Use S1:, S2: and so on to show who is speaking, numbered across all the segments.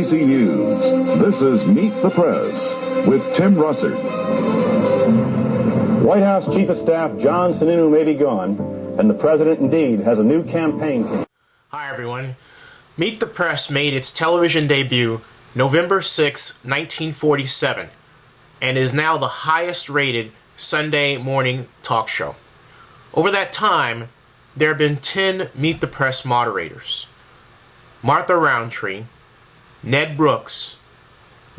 S1: NBC News, this is Meet the Press with Tim Russert.
S2: White House Chief of Staff John Sununu may be gone, and the president indeed has a new campaign team.
S3: Hi everyone. Meet the Press made its television debut November 6, 1947, and is now the highest rated Sunday morning talk show. Over that time, there have been 10 Meet the Press moderators: Martha Roundtree, Ned Brooks,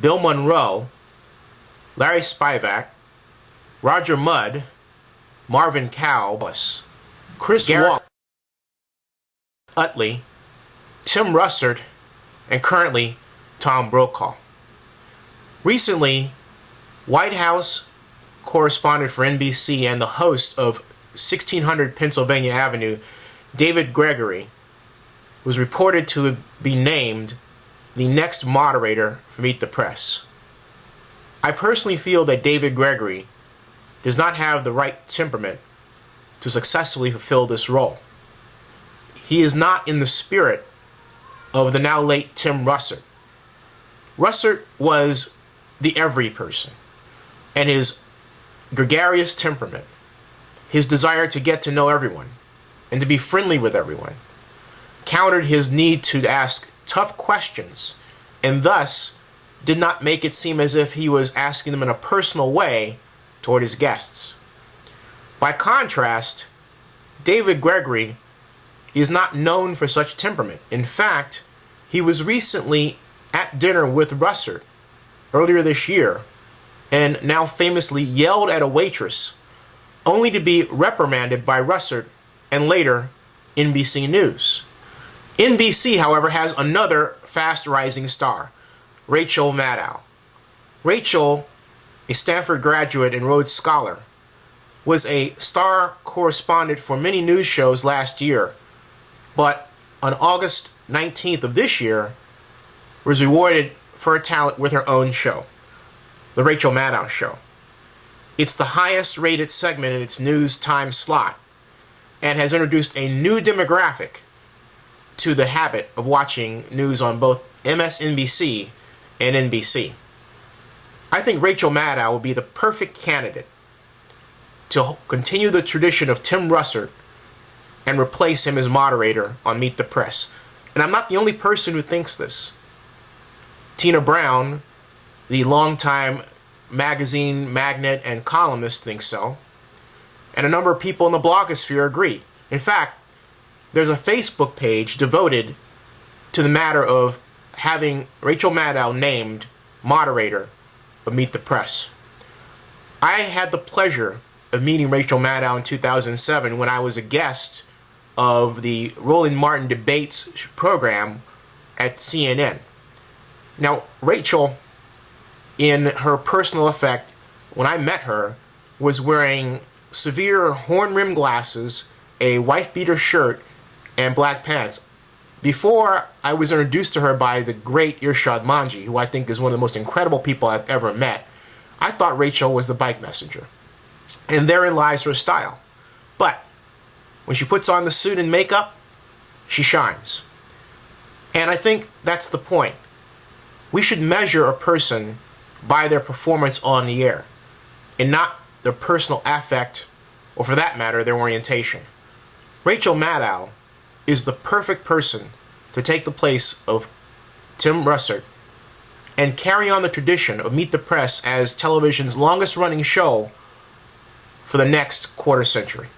S3: Bill Monroe, Larry Spivak, Roger Mudd, Marvin Cowles, Chris Utley, Tim Russert, and currently Tom Brokaw. Recently, White House correspondent for NBC and the host of 1600 Pennsylvania Avenue, David Gregory, was reported to be named the next moderator for Meet the Press. I personally feel that David Gregory does not have the right temperament to successfully fulfill this role. He is not in the spirit of the now late Tim Russert. Russert was the every person, and his gregarious temperament, his desire to get to know everyone and to be friendly with everyone, countered his need to ask tough questions, and thus did not make it seem as if he was asking them in a personal way toward his guests. By contrast, David Gregory is not known for such temperament. In fact, he was recently at dinner with Russert earlier this year and now famously yelled at a waitress, only to be reprimanded by Russert and later NBC News. NBC, however, has another fast-rising star, Rachel Maddow. Rachel, a Stanford graduate and Rhodes Scholar, was a star correspondent for many news shows last year, but on August 19th of this year was rewarded for her talent with her own show, The Rachel Maddow Show. It's the highest rated segment in its news time slot and has introduced a new demographic to the habit of watching news on both MSNBC and NBC. I think Rachel Maddow would be the perfect candidate to continue the tradition of Tim Russert and replace him as moderator on Meet the Press. And I'm not the only person who thinks this. Tina Brown, the longtime magazine magnate and columnist, thinks so. And a number of people in the blogosphere agree. In fact, there's a Facebook page devoted to the matter of having Rachel Maddow named moderator of Meet the Press. I had the pleasure of meeting Rachel Maddow in 2007 when I was a guest of the Roland Martin Debates program at CNN. Now, Rachel, in her personal effect, when I met her, was wearing severe horn-rimmed glasses, a wife-beater shirt, and black pants. Before I was introduced to her by the great Irshad Manji, who I think is one of the most incredible people I've ever met, I thought Rachel was the bike messenger. And therein lies her style. But when she puts on the suit and makeup, she shines. And I think that's the point. We should measure a person by their performance on the air, and not their personal affect, or for that matter, their orientation. Rachel Maddow is the perfect person to take the place of Tim Russert and carry on the tradition of Meet the Press as television's longest running show for the next quarter century.